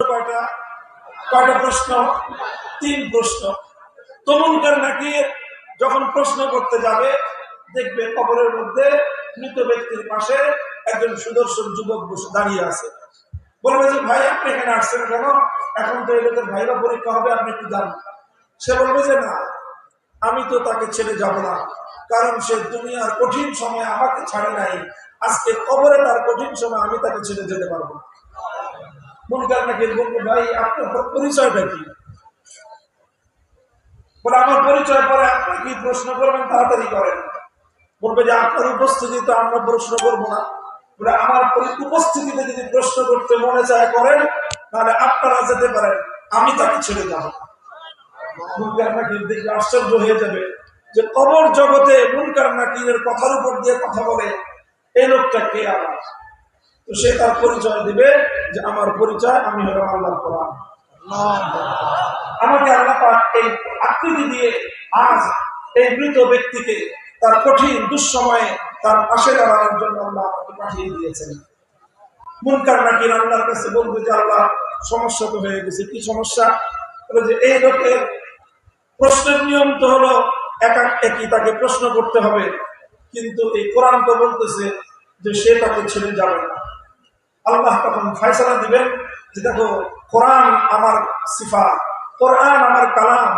কয়টা কয়টা প্রশ্ন? 3 প্রশ্ন। তো মুনকার নাকির যখন প্রশ্ন করতে যাবে দেখবে কবরের মধ্যে মৃত ব্যক্তির পাশে একজন সুদর্শন যুবক বসে দাঁড়িয়ে আছে। বলবে যে ভাই আপনি এখানে আসছেন কেন? এখন তো এদের ভাইবা পরীক্ষা হবে, আপনি একটু যান। সে বলবে যে না, আমি তো তাকে ছেড়ে যাব না, কারণ সে দুনিয়ার কঠিন সময় আমাকে ছাড়ে নাই, আজকে কবরে তার কঠিন সময় আমি তাকে ছেড়ে যেতে পারবো না। মুনকার নাকির বলবে ভাই আপনার পরিচয়টা কি? বলে আমার পরিচয় পরে আপনি কি প্রশ্ন করবেন তাড়াতাড়ি করেন। বলবে যে আপনার উপস্থিতি তো আমরা প্রশ্ন করবো না। বলে আমার উপস্থিতিতে যদি প্রশ্ন করতে মনে চায় করেন, তাহলে আপনারা যেতে পারেন, আমি তাকে ছেড়ে যাব। মুনকার নাকির দেখলে আশ্চর্য হয়ে যাবে যে কবর জগতে মুনকার নাকিরের কথার উপর দিয়ে কথা বলে এই লোকটা কে আবার। তো সে তার পরিচয় দিবে যে আমার পরিচয়, আমি হলো আল্লাহর কোরআন। আমাকে আল্লাহ পাক এই আকৃতি দিয়ে আজ এই মৃত ব্যক্তিকে তার কঠিন দুঃসময়ে তার পাশে দাঁড়ানোর জন্য আল্লাহ আমাকে পাঠিয়ে দিয়েছেন। মুনকার নাকির আল্লাহর কাছে বলবে যে আল্লাহ সমস্যা তো হয়ে গেছে। কি সমস্যা? বলে যে এই লোকের প্রশ্নের নিয়ম তো হলো একই তাকে প্রশ্ন করতে হবে, কিন্তু এই কোরআন তো বলতেছে যে সে তাকে ছেড়ে যাবে না। আল্লাহ তখন ফয়সালা দিবেন যে দেখো কোরআন আমার সিফাত, কোরআন আমার কালাম,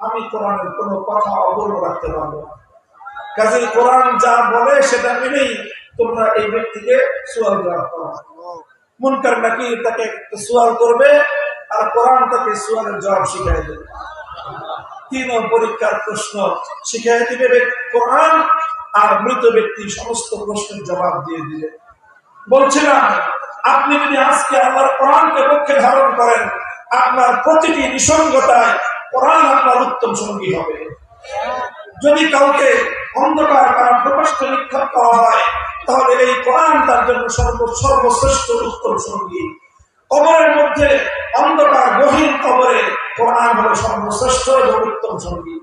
আমি কোরআনের কোনো কথা অবৈধ রাখতে পারবো না। কাজেই কোরআন যা বলে সেটা মেনেই তোমরা এই ব্যক্তিকে সুয়াল জবাব করো। মুনকার নাকির তাকে সুয়াল করবে আর কোরআন তাকে সুয়ালের জবাব শিখাই দেবে। 3 পরীক্ষার প্রশ্ন শিখাই দিবে কোরআন, আর মৃত ব্যক্তি সমস্ত প্রশ্নের জবাব দিয়ে দিবে। বলছিলাম আপনি যদি আজকে আল্লাহর কোরআনকে পক্ষে ধারণ করেন, আপনার প্রতিটি নিসঙ্গতায় কোরআন আপনার উত্তম সঙ্গী হবে। যদি কাউকে অন্ধকার কারণ প্রকাশে নিক্ষেপ করা হয়, তাহলে এই কোরআন তার জন্য সর্বশ্রেষ্ঠ উত্তম সঙ্গী। কবরের মধ্যে অন্ধকার গহীন কবরে কোরআন হলো সর্বশ্রেষ্ঠ এবং উত্তম সঙ্গী।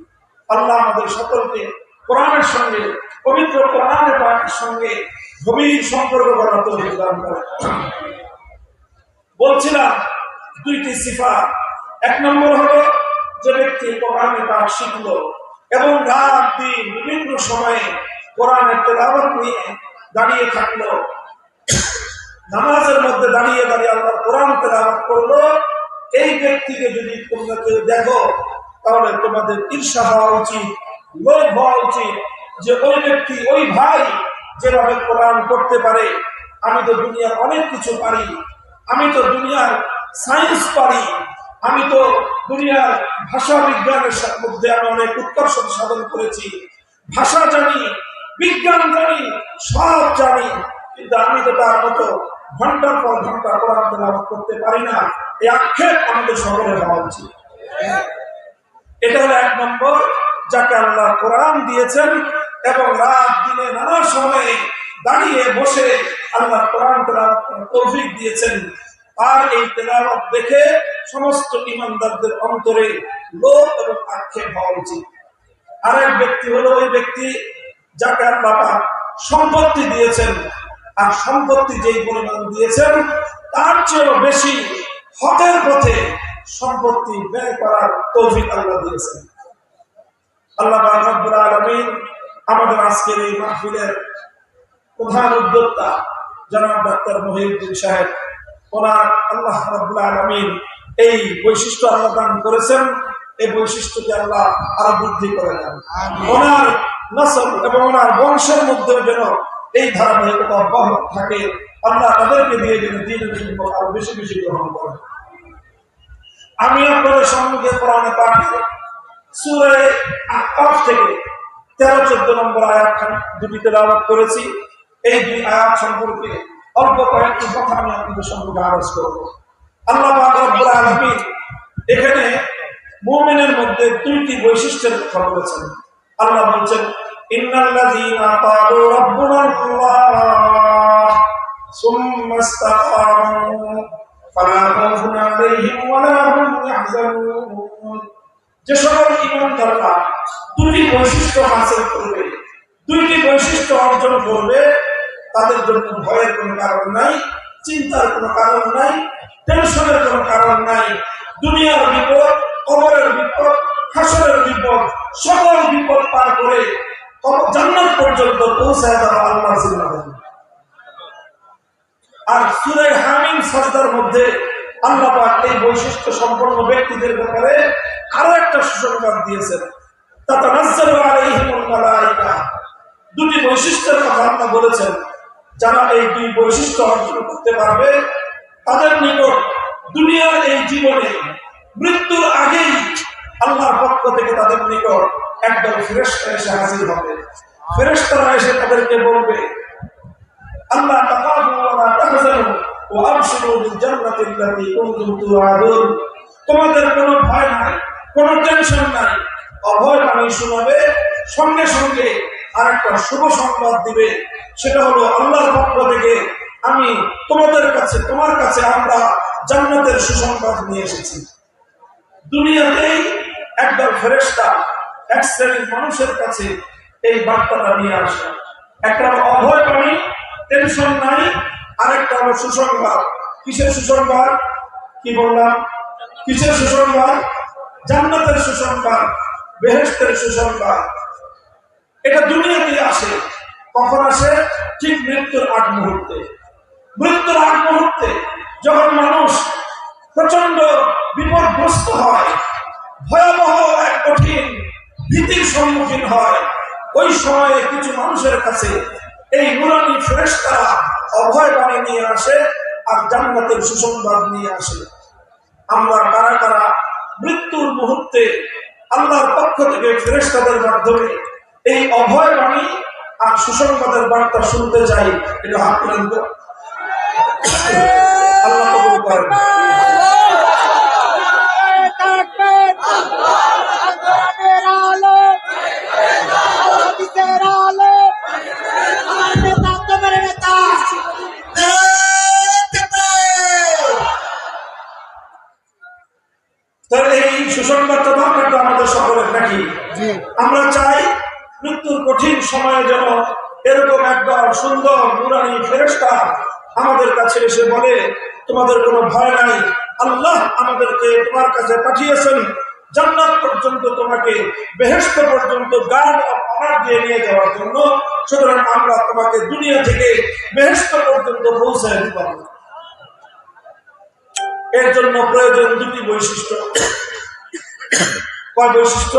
আল্লাহ আমাদের সকলকে কোরআনের সঙ্গে, পবিত্র কোরআনের পাঠের সঙ্গে গভীর সম্পর্ক করার তৌফিক দান করেন। বলছিলাম 2টি সিফাত। 1 নম্বর হলো যে ব্যক্তি কোরআনের পাঠ শিখলো এবং রাত দিন বিভিন্ন সময়ে কোরআনের তেলাওয়াত নিয়ে দাঁড়িয়ে থাকলো, নামাজের মধ্যে দাঁড়িয়ে দাঁড়িয়ে আল্লাহর কোরআন তেলাওয়াত করলো, এই ব্যক্তিকে যদি তোমরা কেউ দেখো তাহলে তোমাদের ঈর্ষা হওয়া উচিত, লোভ হওয়া উচিত যে ওই ব্যক্তি, ওই ভাই যেভাবে কোরআন পড়তে পারে, আমি তো দুনিয়ার অনেক কিছু পারি, আমি তো দুনিয়ার সায়েন্স পারি, আমি তো দুনিয়ার ভাষা বিজ্ঞানের মধ্যে আমি অনেক উৎকর্ষ সাধন করেছি, ভাষা জানি, বিজ্ঞান জানি, সব জানি, কিন্তু আমি তো তার মতো ঘন্টার পর ঘন্টা কোরআন তেলাওয়াত করতে পারি না। এই আক্ষেপ আমাদের সকলের হওয়া উচিত। এটা হলো 1 নম্বর, যাকে আল্লাহ কোরআন দিয়েছেন এবং রাত দিনে নানা সময়ে দাঁড়িয়ে বসে আল্লাহ কোরআন তেলাওয়াত করার তৌফিক দিয়েছেন। আর এই তেলাওয়াত দেখে সমস্ত ঈমানদারদের অন্তরে লোভ এবং আক্ষেপ হওয়া উচিত। আরেক ব্যক্তি হলো ওই ব্যক্তি যাকে আল্লাহ সম্পত্তি দিয়েছেন, আর সম্পত্তি যেই পরিমাণ দিয়েছেন তার চেয়েও বেশি হকের পথে সম্পত্তি ব্যয় করার তৌফিক আল্লাহ দিয়েছেন। আল্লাহ পাক রব্বুল আলামিন আমাদের আজকের এই মাহফিলের প্রধান উদ্যোক্তা জনাব ডাক্তার মহিউদ্দিন সাহেব, ওনার আল্লাহ রব্বুল আলামিন এই বৈশিষ্ট্য আল্লাহ দান করেছেন, এই বৈশিষ্ট্যকে আল্লাহ আরো বৃদ্ধি করে দেন। ওনার নসল এবং ওনার বংশের মধ্যে যেন এই ধারাবাহিকতা অব্যাহত থাকে। আল্লাহ তাদেরকে দিয়ে যেন দ্বীনের খিদমত আরো বেশি বেশি গ্রহণ করেন। আমি আপনাদের সম্মুখে কোরআনে পাকের সূরা আহকাফ থেকে 13-14 নম্বর আয়াত দুটি তেলাওয়াত করেছি। এই 2 আয়াত সম্পর্কে অল্প কয়েকটি কথা আমি আপনাদের সম্মুখে আরজ করব। আল্লাহ পাক রব্বুল আলামিন এখানে মুমিনের মধ্যে 2টি বৈশিষ্ট্যের কথা বলেছেন। আল্লাহ বলছেন ইন্নাল্লাযীনা ক্বালু রাব্বুনাল্লাহ সুম্মা ইসতাকামু ফালা খাউফুন আলাইহিম ওয়ালা হুম ইয়াহজানুন। যে সকল ঈমানদাররা 2টি বৈশিষ্ট্য হাসিল করবে, 2টি বৈশিষ্ট্য অর্জন করবে, তাদের জন্য ভয়ের কোনো কারণ নাই, চিন্তার কোনো কারণ নাই, টেনশনের কোনো কারণ নাই। দুনিয়ার বিপদ, কবরের বিপদ, হাসরের বিপদ, সকল বিপদ পার করে জান্নাত পর্যন্ত পৌঁছায় দেওয়া আল্লাহর জিম্মাদারি। আর সূরা হামিম সাজদার মধ্যে আল্লাহ পাক এই বৈশিষ্ট্য সম্পন্ন ব্যক্তিদের ব্যাপারে আরো একটা সুসংবাদ দিয়েছেন। তাতানাজ্জালু আলাইহিমুল মালায়েকা, দুটি বৈশিষ্ট্যের কথা আল্লাহ বলেছেন। যারা এই দুই বৈশিষ্ট্য অর্জন করতে পারবে তাদের নিকট দুনিয়ার এই জীবনে মৃত্যুর আগেই আল্লাহর পক্ষ থেকে তাদের নিকট একদল ফেরেশতা এসে হাজির হবে। ফেরেশতারা এসে তাদেরকে বলবে, আল্লাহ তাখাফু ওয়া লা তাহজানু ওয়া আবশিরু বিল জান্নাতি আল্লাতী কুনতুম তুআদুন, তোমাদের কোনো ভয় নাই, কোনো টেনশন নাই। অভয় বাণী শোনাবে, সঙ্গে সঙ্গে আরেকটা শুভ সংবাদ দিবে, সেটা হলো আল্লাহর পক্ষ থেকে আমি তোমার কাছে আমরা জান্নাতের সুসংবাদ নিয়ে এসেছি। দুনিয়াতেই একদল ফেরেশতা এক শ্রেণীর মানুষের কাছে এই বার্তাটা নিয়ে আসে। একটা হলো অভয় বাণী, টেনশন নাই, আরেকটা হলো সুসংবাদ। কিসের সুসংবাদ? কি বললাম? কিসের সুসংবাদ? জান্নাতের সুসংবাদ, বেহেশতের সুসংবাদ। এটা দুনিয়াতেই আসে। কখন আসে? ঠিক মৃত্যুর আগ মুহূর্তে। মৃত্যুর আগ মুহূর্তে যখন মানুষ প্রচন্ড বিপদগ্রস্ত হয়, ভয়াবহ এক কঠিন ভীতির সম্মুখীন হয়, ওই সময়ে কিছু মানুষের কাছে এই নুরানি ফেরেশতারা অভয় বাণী নিয়ে আসে আর জান্নাতের সুসংবাদ নিয়ে আসে। আমরা কারা কারা মৃত্যুর মুহূর্তে আল্লাহর পক্ষ থেকে ফেরেশতাদের মাধ্যমে এই অভয় বাণী আর সুসংবাদের বার্তা শুনতে চাই? এটা হাত তুলেন তো। আল্লাহ কবুল করেন। এই সুসংবাদটা দরকার তো আমাদের সকলের নাকি? আমরা চাই মৃত্যুর কঠিন সময়ে যেন এরকম একদম সুন্দর নুরানি ফেরেশতা আমাদের কাছে এসে বলে, তোমাদের কোনো ভয় নাই, আল্লাহ আমাদেরকে তোমার কাছে পাঠিয়েছেন জান্নাত পর্যন্ত, তোমাকে বেহেশত পর্যন্ত গার্ড অফ অনার দিয়ে নিয়ে যাওয়ার জন্য। সুতরাং আমরা তোমাকে দুনিয়া থেকে বেহেশত পর্যন্ত পৌঁছায় দিতে পারব। এর জন্য প্রয়োজন দুটি বৈশিষ্ট্য। কয় বৈশিষ্ট্য?